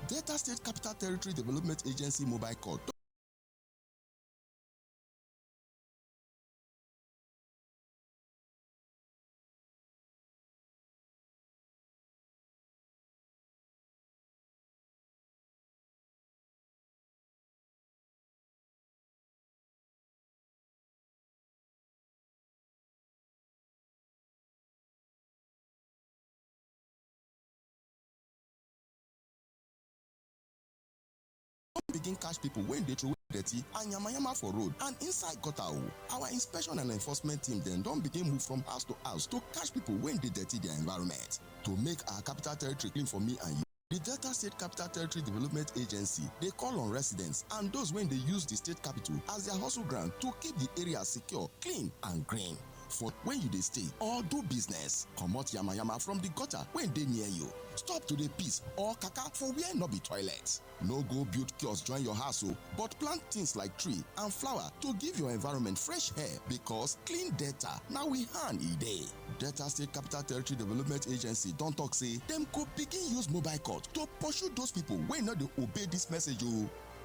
Delta State Capital Territory Development Agency mobile code. Begin catch people when they throw dirty and yama for road and inside gutter. Our inspection and enforcement team then don't begin move from house to house to catch people when they dirty their environment. To make our capital territory clean for me and you, the Delta State Capital Territory Development Agency, they call on residents and those when they use the state capital as their hustle ground to keep the area secure, clean and green. For when you dey stay or do business, comot yama from the gutter when they near you. Stop to the piece or kaka for where no be toilet. No go build kiosk join your house, but plant things like tree and flower to give your environment fresh air, because clean data now we hand e dey. Delta State Capital Territory Development Agency don talk say dem go begin use mobile court to pursue those people wey no dey obey this message.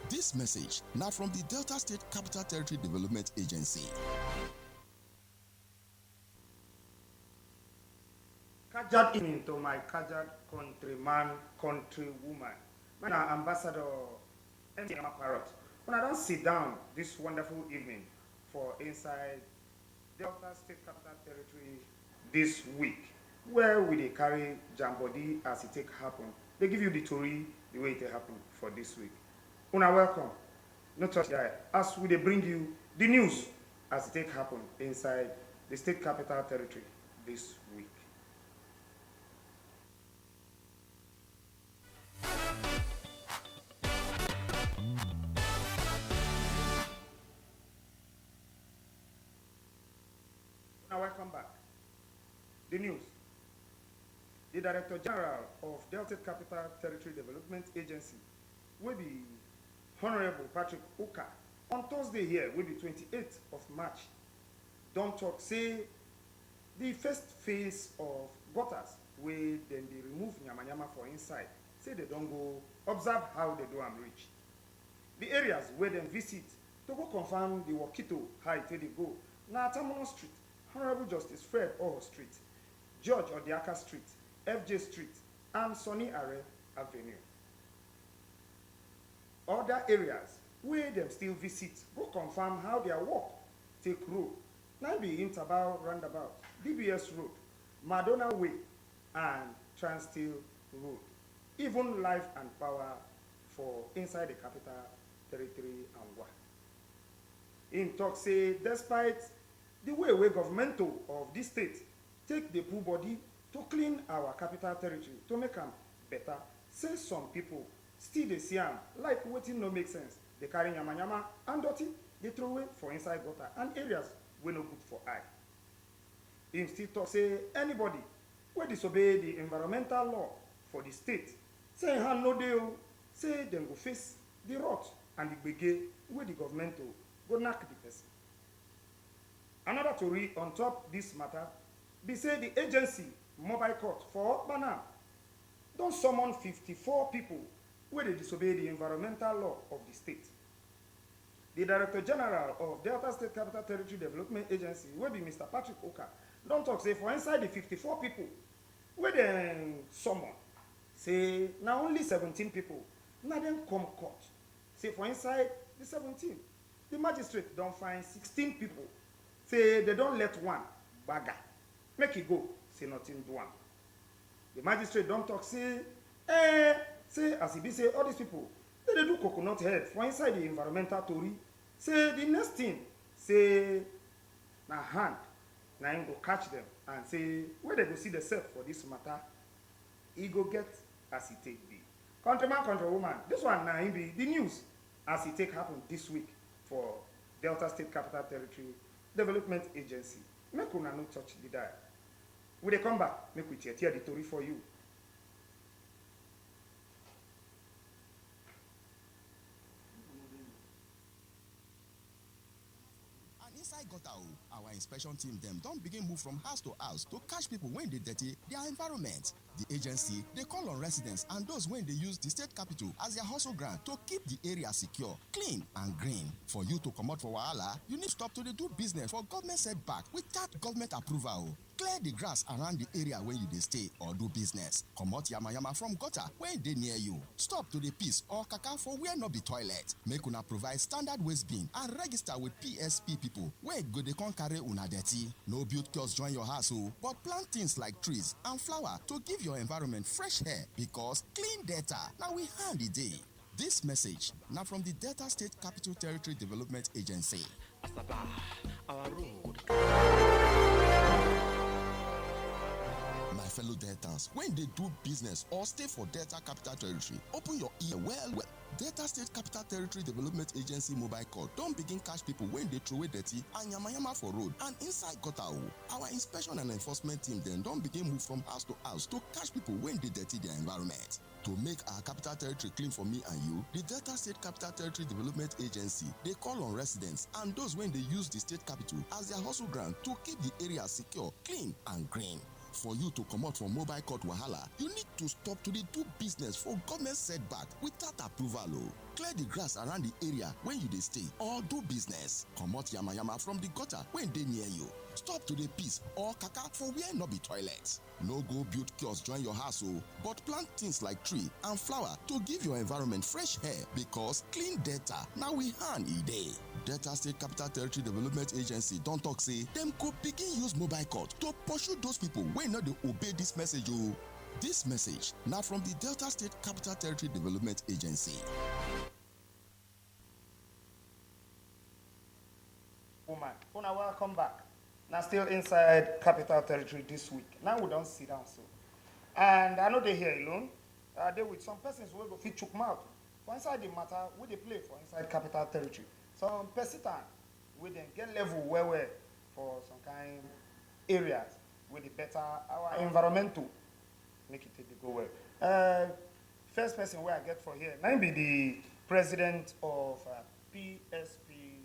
This message now from the Delta State Capital Territory Development Agency. Kajad evening to my Kajad countryman, countrywoman. My ambassador MTM Parrot. When I don't sit down this wonderful evening for inside Delta State Capital Territory this week, where we they carry Jambody as it take happen. They give you the story the way it happen for this week. Una welcome. No touch that. As we they bring you the news as it take happen inside the State Capital Territory this week. Now welcome back. The news. The Director General of Delta Capital Territory Development Agency will be Honorable Patrick Oka on Thursday here will be 28th of March. Don't talk say the first phase of gutters where then they remove nyama for inside. Say they don't go observe how they do and reach. The areas where they visit to go confirm the Wakito how it they go. Now Terminal Street, Honorable Justice Fred Oho Street, George Odiaka Street, FJ Street, and Sonny Are Avenue. Other areas where them still visit go confirm how their work take road. Now be Interbao Roundabout, DBS Road, Madonna Way, and Transsteel Road. Even life and power for inside the capital territory and what. In talk say, despite the way governmental of this state take the poor body to clean our capital territory to make them better, say some people still they see them like wetin no make sense. They carry nyama and dirty, they throw away for inside gutter and areas wey no good for eye. Him still talk say anybody wey disobey the environmental law for the state, say hand no dey, say dem go face the rot and the gbege wey the government go knack the person. Another tori on top this matter be say the agency mobile court for Okpana don summon 54 people wey dey disobey the environmental law of the state. The Director General of Delta State Capital Territory Development Agency, wey be Mr. Patrick Oka, don talk say for inside the 54 people wey dem summon, say na only 17 people na dem come court. Say for inside the 17, the magistrate don find 16 people. Say they don't let one bagger make it go, say nothing do am. The magistrate don't talk say say as he be say all these people they do coconut head for inside the environmental tori. Say the next thing say na hand na him go catch them and say where they go see themselves for this matter, he go get as he take be. Countryman, countrywoman, this one na him be the news as it take happen this week for Delta State Capital Territory Development Agency. Make una no touch the dial. We dey come back, make we hear the story for you. And inside gutter, our inspection team them don't begin move from house to house to catch people when they dirty their environment. The agency dey call on residents and those wey dey use the state capital as their hustle ground to keep the area secure, clean and green. For you to comot for wahala, you need stop to dey do business for government setback without government approval. Clear the grass around the area where you dey stay or do business. Comot yamayama from gutter wey dey near you. Stop to dey piss or kaka for where no be toilet. Make una provide standard waste bin and register with PSP people wey go dey come carry una dirty. No build kiosk join your house o, but plant things like trees and flower to give your environment fresh air, because clean data na we hand e dey. This message na from the Delta State Capital Territory Development Agency. Asaba, our road. My fellow Deltas, when they do business or stay for Delta Capital Territory, open your ear well. Delta State Capital Territory Development Agency mobile call don begin catch people when they throw away dirty and yamayama for road and inside gutter o. Our inspection and enforcement team then don begin move from house to house to catch people when they dirty their environment. To make our capital territory clean for me and you, the Delta State Capital Territory Development Agency, they call on residents and those when they use the state capital as their hustle ground to keep the area secure, clean and green. For you to come out from mobile court wahala, you need to stop to dey do business for government setback without approval o. Clear the grass around the area when you dey stay or do business. Comot yamayama from the gutter wey dey near you. Stop to dey piss or kaka for where no be toilet. No go build kiosk join your house o, but plant things like tree and flower to give your environment fresh air, because clean data na we hand e dey. Delta State Capital Territory Development Agency don talk say dem go begin use mobile court to pursue those people wey no dey obey this message o. This message na from the Delta State Capital Territory Development Agency. Woman, una welcome back. Now still inside Capital Territory this week. Now we don't sit down so. And I know they here alone. They with some persons who go fit chook mouth. For inside the matter, we they play for inside Capital Territory. Some persistent, we then get level where for some kind areas with the better our environmental make it go well. First person where I get for here, now be the president of PSP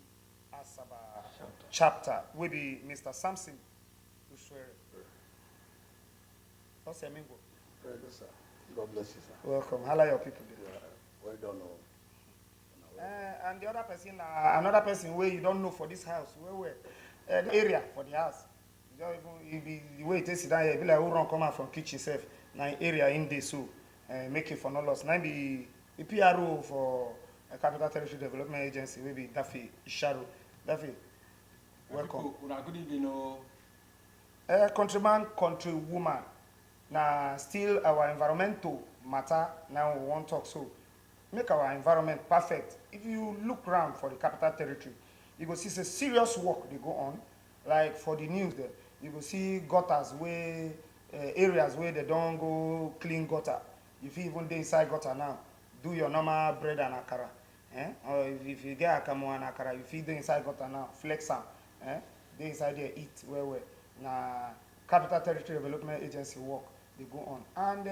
Asaba chapter, will be Mr. Samson Uswere. What's your name? Very good, sir. God bless you, sir. Welcome. How are your people there? Well done. And the other person, another person where you don't know for this house, where the area for the house. You don't even, be the way it is down here, be like who run come out from kitchen self. Now area in this so make it for no loss. Now be the PRO for Capital Territory Development Agency, will be Daffy Isharu. Daffy, welcome. Good evening. Countryman, countrywoman. Now still our environmental matter. Now we want to talk so. Make our environment perfect. If you look around for the Capital Territory, you go see a serious work they go on. Like for the news there, you go see gutters where areas where they don't go clean gutter. If you even dey inside gutter now, do your normal bread and akara. Or if you get akamu and akara, you feed inside gutter now, flex am. They inside there eat well. Now Capital Territory Development Agency work they go on, and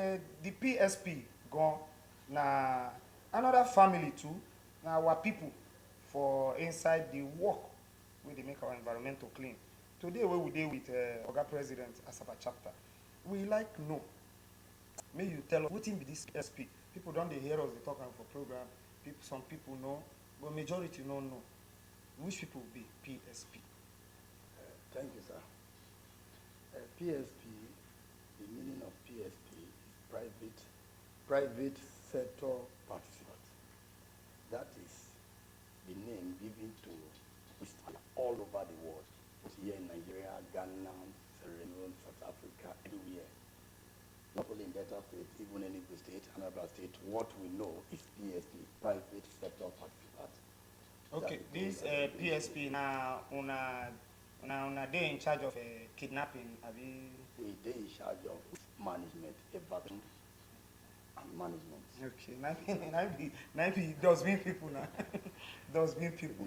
the PSP go now. Another family too, now our people for inside the work where they make our environmental clean. Today we deal with Oga President Asaba chapter. We like know. May you tell us what in be this PSP? People don't they hear us they talk for program. People, some people know, but majority don't know. Which people will be PSP? Thank you, sir. PSP, the meaning of PSP is private sector participant. That is the name given to all over the world. Here in Nigeria, Ghana, Sierra Leone, South Africa, everywhere. Not only in Delta State, even in Enugu State, Anambra State, what we know is PSP, private sector participant. Okay, this PSP now una they in charge of kidnapping. They in charge of management, evacuation, and management. Okay, maybe does mean people now. Does mean people.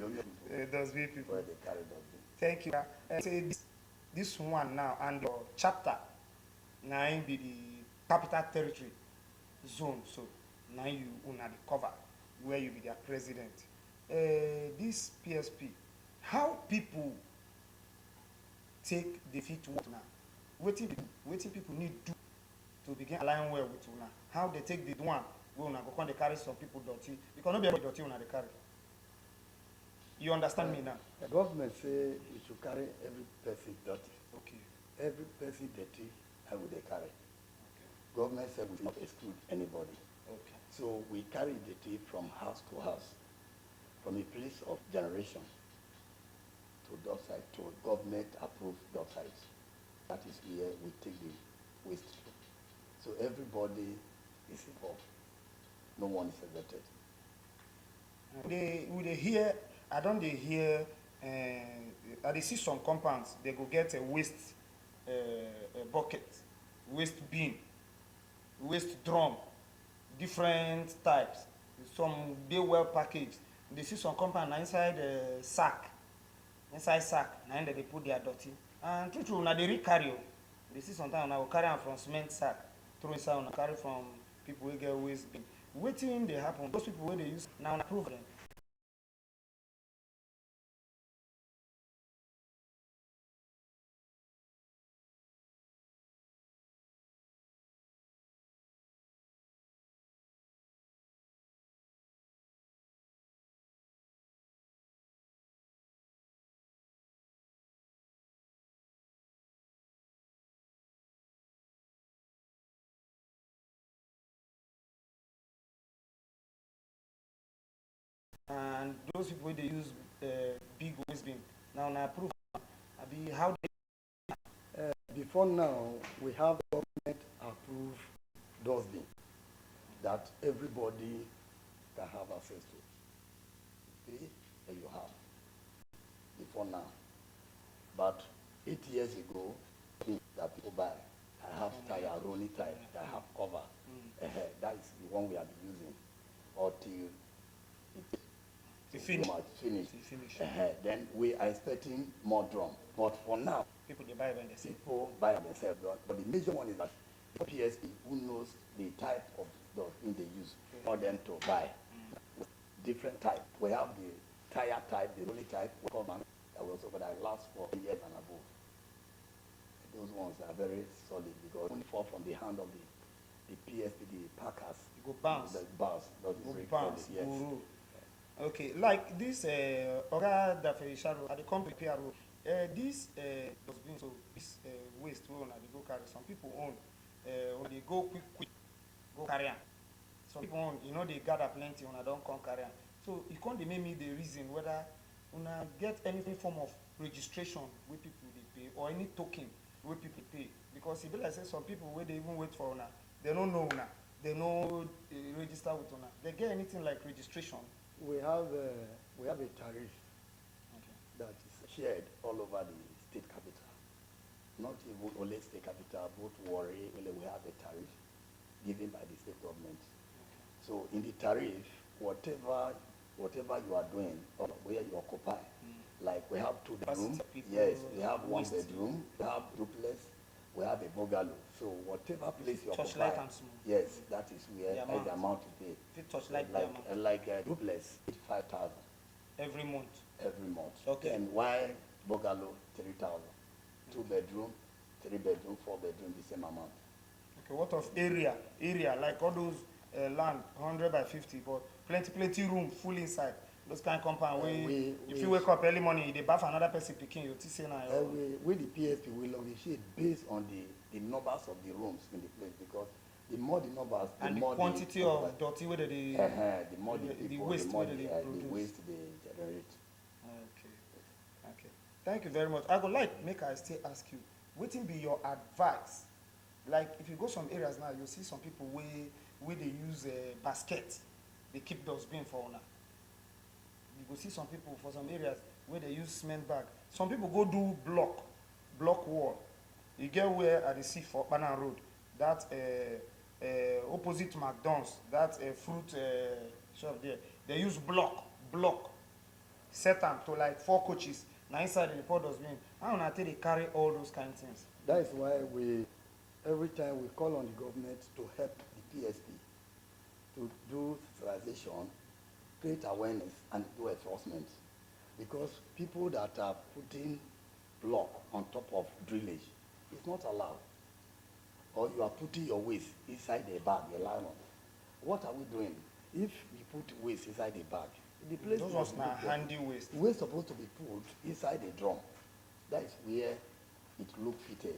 Does mean people. Where they carry dustbin. Thank you. Say this one now and your chapter now be the Capital Territory zone. So now you una the cover where you be their president. This PSP, how people take the fit work now? What people need to do to begin align well with una. How they take the one wey una go come dey carry some people dirty, because no be every dirty una dey carry. You understand me now? The government say we should carry every person dirty. Okay. Every person dirty, I will they carry. Government said we should not exclude anybody. Okay. So we carry dirty from house to house, from a place of generation to dockside, to government approved docksides. That is where we take the waste to. So everybody is involved. No one is exempted. We dey hear, I don dey hear, I dey see some compounds, they go get a waste bucket, waste bin, waste drum, different types. Some dey well packaged. They see some compound na inside sack, na im dem dey put their dirty. And true true, una dey really carry o. They see sometimes una go carry am from cement sack, throw inside, una carry from people wey get waste bin. Wetin dey happen? Those people wey dey use, na una prove dem. And those people wey dey use big waste bin, na una approve abi how dey. Before now, we have government approved dustbin that everybody can have access to. You pay and you have. Before now. But 8 years ago, that people buy, I have tire, rolling tire, I have cover. That is the one we are using until It finish. Finish. Finish. Then we are expecting more drum. But for now, People dey buy by themselves. people buy themselves. But the major one is that PSP, who knows the type of dustbin they use for them to buy. Different type. We have the tire type, the rolling type, that was over that last for years and above. Those ones are very solid because only fall from the hand of the PSP, the packers. You go bounce. The bounce. That is Go very bounce. solid, yes. Go roll. Okay, like this Oga Daferisharo at the company PRO, this dustbin, so this waste wey una dey go carry, some people own, when they go quick, go carry am. Some people own, you know, they gather plenty, una don come carry am. So e come dey make me dey reason whether una get any form of registration wey people dey pay or any token wey people pay, because e be like say some people wey dey even wait for una, they no know una, they no register with una. They get anything like registration? We have a tariff that is shared all over the state capital. Not even only state capital, both Warri, we have a tariff given by the state government. So in the tariff, whatever you are doing or where you occupy, like we have 2 bedrooms, yes, we have 1 bedroom, we have duplex, we have a bungalow. So whatever place you occupy, yes, that is where the amount you pay. Like a duplex, 5,000 every month. every month. Okay. And why bungalow 3,000? 2 bedroom, 3 bedroom, 4 bedroom, the same amount. Okay, what of area? Area, like all those land, 100 by 50, but plenty room full inside. Those kind of compound where if you wake up early morning, they bath another person picking you. Say now. With the PSP, we negotiate based on the numbers of the rooms in the place, because the more the numbers, and the more quantity of dirty whether they the more the the people, waste the more wey the produce. waste they generate. Okay. Thank you very much. I would like make I still ask you, wetin be your advice? Like if you go some areas now, you see some people where they use basket, they keep dustbin for una. You go see some people for some areas where they use cement bag. Some people go do block wall. You get where I dey see for Banan Road, that opposite McDonald's, that fruit shop there. They use block, set am to like 4 coaches. Now inside the pour dustbin. How una take dey carry all those kind of things? That is why every time we call on the government to help the PSP to do sensitization, create awareness, and do enforcement. Because people that are putting block on top of drillage, it's not allowed. or you are putting your waste inside the bag, the nylon. What are we doing? If we put waste inside the bag, the place Those must ones be na put handy waste. waste supposed to be put inside the drum. That is where it look fitted.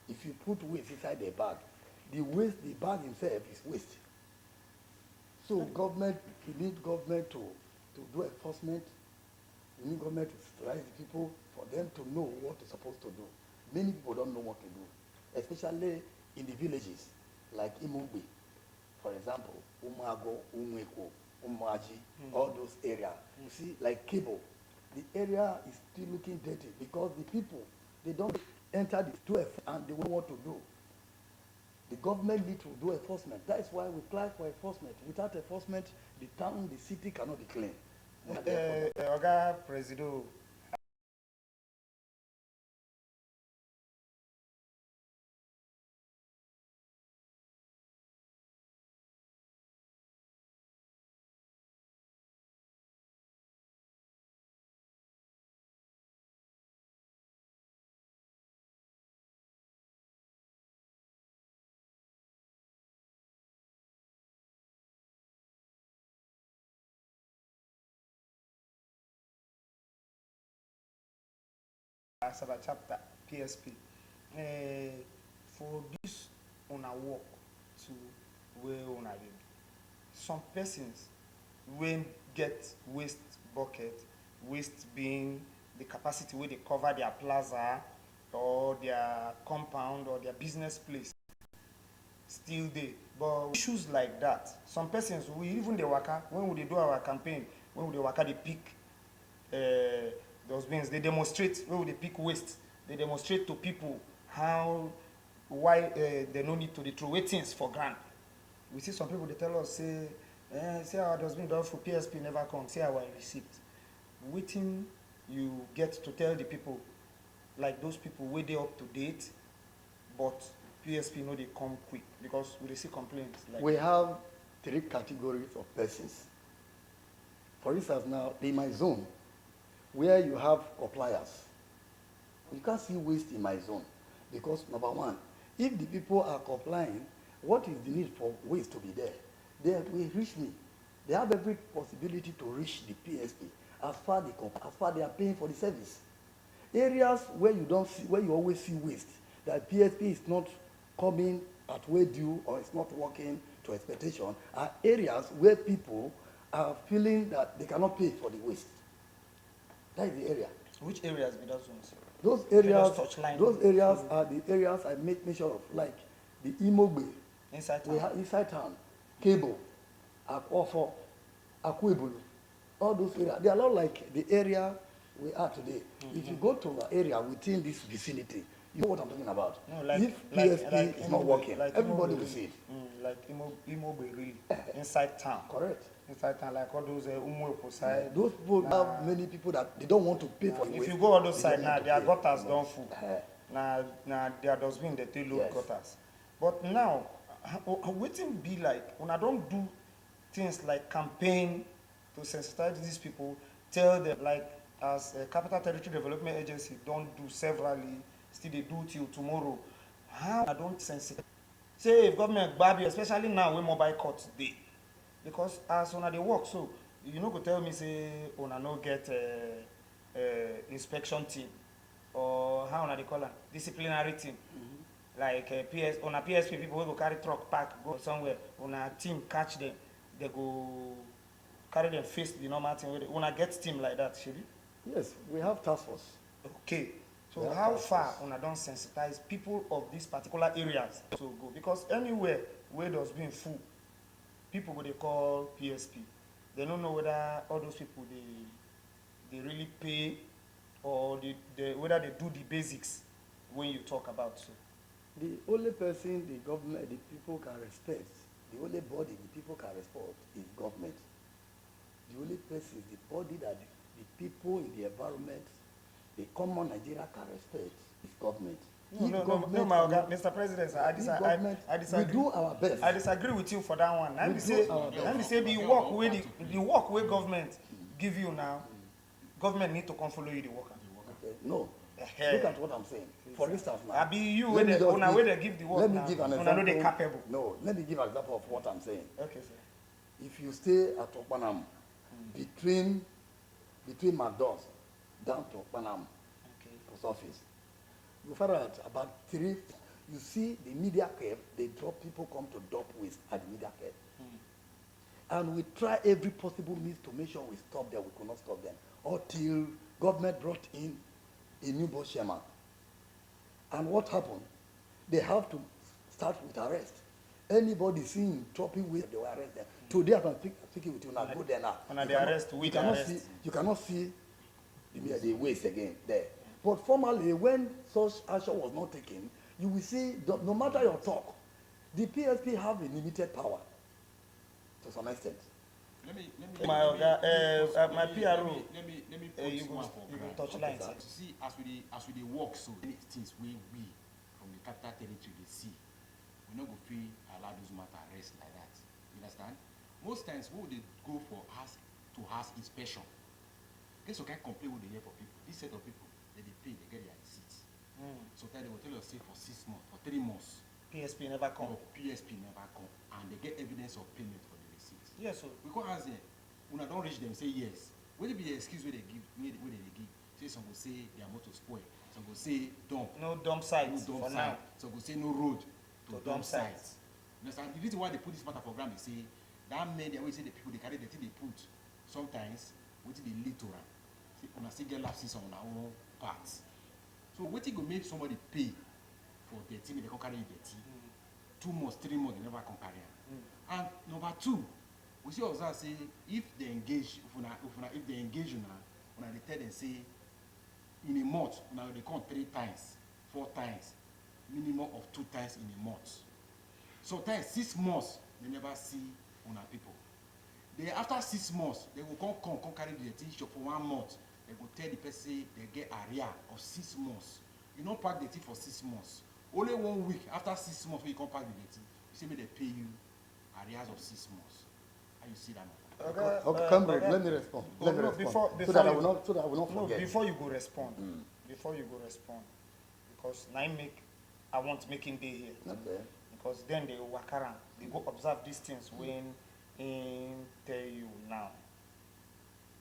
If you put waste inside the bag, the bag himself is waste. So government, we need government to do enforcement. We need government to strive the people for them to know what they're supposed to do. Many people don't know what to do, especially in the villages like Imugbe, for example, Umago, Umweko, Umaji, all those areas. You see, like Kibo, the area is still looking dirty because the people, they don't enter the 12 and they don't know what to do. The government need to do enforcement. That is why we apply for enforcement. Without enforcement, the town, the city cannot be clean. Oga Presido, Asaba chapter PSP. For this una work to where una dey do, some persons wey get waste bucket, waste being the capacity where they cover their plaza or their compound or their business place, still dey. But issues like that, some persons we even dey waka when we dey do our campaign, when we dey waka dey pick dustbins, they demonstrate when we dey pick waste, they demonstrate to people why they no need to dey throw away things for ground. We see some people dey tell us say our dustbin don full, PSP never come, say our receipt. Wetin you get to tell the people, like those people wey dey up to date, but PSP no dey come quick because we dey see complaints like We have 3 categories of persons. For instance, now in my zone, where you have compliers, you can't see waste in my zone because number one, if the people are complying, what is the need for waste to be there? They will reach me. They have every possibility to reach the PSP as far they are paying for the service. Areas where you don't see, where you always see waste, that PSP is not coming at way due or it's not working to expectation, are areas where people are feeling that they cannot pay for the waste. That is the area. which areas be those ones? Those areas are the areas I make mention of, like the Imogbe, Inside we town. have inside town, Cable, Akwofo, Akwebulu, all those areas. They are not like the area we are today. If you go to an area within this vicinity, you know what I'm talking about. No, like, if PSP is not Imogbe, working, like everybody Imogbe will see it. Like Imogbe really, inside town. Correct. Inside town, like all those Umuepo side. Those people have many people that they don't want to pay for the If waste. you go on those They side don't now, want to their pay. gutters don't full. Eh. Now their dustbin they take load Yes. gutters. But now, wetin be like when I don't do things like campaign to sensitize these people, tell them like as a Capital Territory Development Agency don't do severally, still they do till tomorrow. How I don't sensitize? Say if government gbab you, especially now when mobile courts dey, because as una dey work so, you no go tell me say una no get inspection team or how una dey call am, disciplinary team. Like una PSP people wey go carry truck park go somewhere, una team catch them, they go carry them face the normal thing wey dey. Una get team like that, shebi? Yes, we have task force. Okay. So Yeah, how task far force. una don sensitize people of these particular areas to go? Because anywhere where dustbin full, people go dey call PSP. They don't know whether all those people they really pay or whether they do the basics when you talk about so. The only person the government, the people can respect, the only body the people can respect is government. The only person, the body that the people in the environment, the common Nigeria can respect is government. No, my Oga, Mr. President, sir, I disagree. We do our best. I disagree with you for that one. Let We me do say, our best. let me say the work where government give you now, government need to come follow you the work. Okay. No, Look at what I'm saying. For instance, now. Abi you let wey me dey just una give- wey dey give the work Let me now, give an una example. no dey capable. No, let me give an example of what I'm saying. Okay, sir. If you stay at Okpanam, between Magdos down to Okpanam Okay. post office, you find out about 3. You see the media cave. They drop people come to dump waste at the media cave, and we try every possible means to make sure we stop them. We could not stop them until government brought in a new boss chairman. And what happened? They have to start with arrest. Anybody seen dropping waste, they will arrest them. Today, I can speak with you now. Go there now. Una You dey cannot- arrest, we you dey cannot arrest. see. You cannot see the waste again there. But formally, when such action was not taken, you will see, no matter your talk, the PSP have a limited power to some extent. My oga, my PRO, Let me you put go one for you go ground. touch line, sir. You see, as we dey work, so many things we from the capital territory dey see, we no go fit allow those matter rest like that. You understand? Most times we dey go for house to house inspection. Get some kind complaint we dey hear for people. This set of people, they pay, they get their receipts. Sometimes they will tell us say for 6 months, for 3 months, PSP never come. or PSP never come, and they get evidence of payment for the receipts. Yes, so We come ask them, una don reach them, say yes. Will it be the excuse where they give, where they give? Say some go say their motor spoil, some go say dump, no dump site no for dump now. site, some go say no road to To dump dump site. sites. You understand? The reason why they put this matter for ground is say that men they always say the people they carry the thing they put sometimes wetin dey lead to am. Say una still get lapses on una own parts. So wetin go make somebody pay for dirty make they come carry dirty? 2 months, 3 months, they never come carry am. And number 2, we see observe say if they engage, if they engage una dey tell them say in a month una dey come 3 times, 4 times, minimum of 2 times in a month. Sometimes 6 months they never see una people. Then after 6 months they go come carry the dirty shop for 1 month. They go tell the person say they get arrear of 6 months. You no pack the thing for 6 months. Only 1 week after 6 months when you come pack the dirty, you say make they pay you arrears of 6 months. How you see that matter? Okay, comrade, let me respond. Oh, Let me no, respond. before so that you- I will not No, forget. before you go respond, because now I want make him day here. Okay. Because then they walk around, they go observe these things when in tell you now.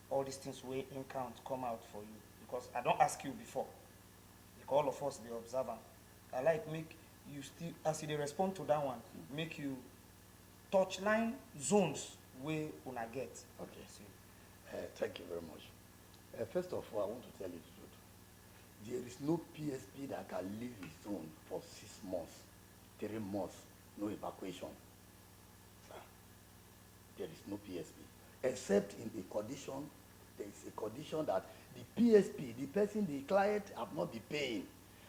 All these things wey in count come out for you. Because I don't ask you before. Like all of us, they observe am. I like make you still, as you dey respond to that one, make you touch line zones wey una get. Okay. Thank you very much. First of all, I want to tell you the truth. There is no PSP that can leave his zone for 6 months, 3 months, no evacuation. Sir, there is no PSP. Except in the condition, there is a condition that the PSP, the person, the client have not been paying.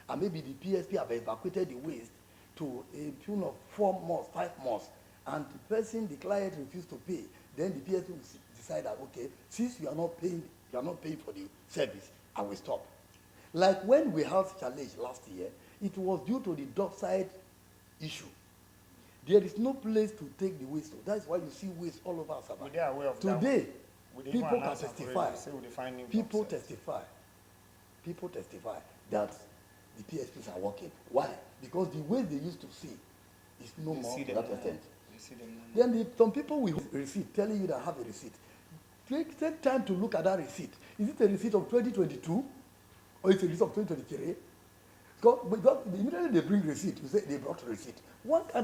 And maybe the PSP have evacuated the waste to a tune of 4 months, 5 months. And the person, the client refused to pay. Then the PSP will decide that, okay, since you are not paying for the service, I will stop. Like when we had challenge last year, it was due to the dockside issue. There is no place to take the waste. So that's why you see waste all over Asaba. We dey aware of that Today, We dey even people can announce am for testify. radio, say we dey find new People dump sites. testify that the PSPs are working. Why? Because the waste they used to see is no You more see to them that now. extent. You see them now. Then some people will receipt, telling you that have a receipt. Take time to look at that receipt. Is it a receipt of 2022 or it's a receipt of 2023? Because immediately they bring receipt, you say they brought receipt. What is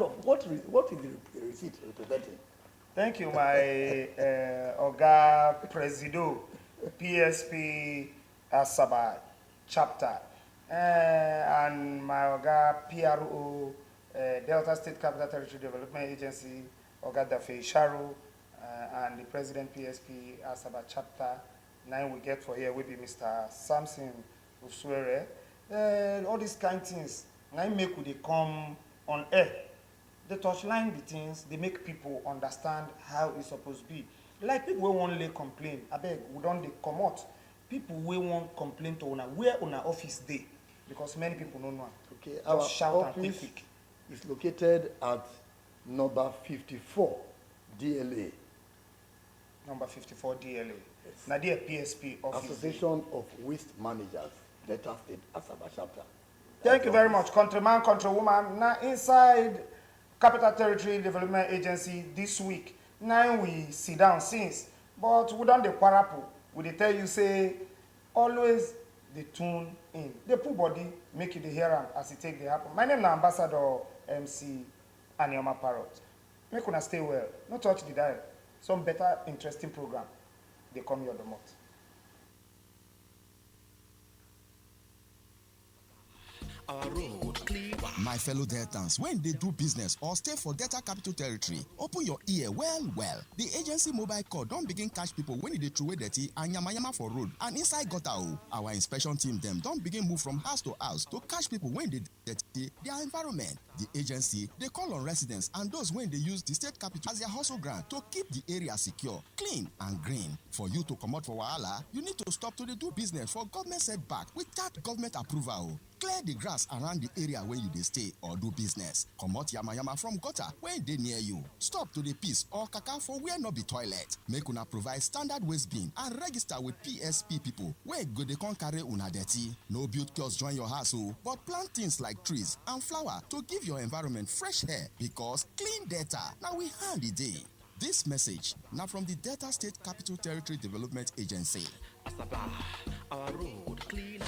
the receipt representing? Thank you, my Oga Presido, PSP Asaba chapter, and my Oga PRO, Delta State Capital Territory Development Agency, Oga Dafe Sharu, and the President PSP Asaba chapter. Now we get for here will be Mr. Samson Uswere. All these kind of things, now make we dey come on air. They touchline the things, they make people understand how it's supposed to be. Like people wey wan lay complain, abeg, we don dey comot. People wey wan complain to una, where una office dey, because many people no know am. Okay, Just our shout am office quick. is located at number 54 DLA, Number 54 DLA. Na there PSP office dey. Association of Waste Managers. Delta State Asaba chapter. Thank you very much, countryman, countrywoman. Now, inside Capital Territory Development Agency this week, now we sit down since, but we don't dey parapu. We dey tell you, say, always dey tune in. Dey put body, make you dey hear am as it take dey happen. My name na Ambassador MC Anioma Parrot. Make una stay well, no touch the dial. Some better interesting program dey come your domot. Our road clear. My fellow Deltans, when they do business or stay for Delta Capital Territory, open your ear well. The agency mobile call don't begin catch people when they throw away dirty and yama for road and inside gutter. Our inspection team them don't begin move from house to house to catch people when they dirty their environment. The agency, they call on residents and those when they use the state capital as their hustle ground to keep the area secure, clean and green. For you to come out for Wahala, you need to stop to do business for government setback without government approval. Clear the grass around the area where you dey stay or do business. Comot yama from gutter where they near you. Stop to the piece or kaka for where no be toilet. Make una provide standard waste bin and register with PSP people where go dey come carry una dirty. No build kiosks join your house but plant things like trees and flower to give your environment fresh air because clean data now we hand the day. This message now from the Delta State Capital Territory Development Agency. Asaba, our road clear.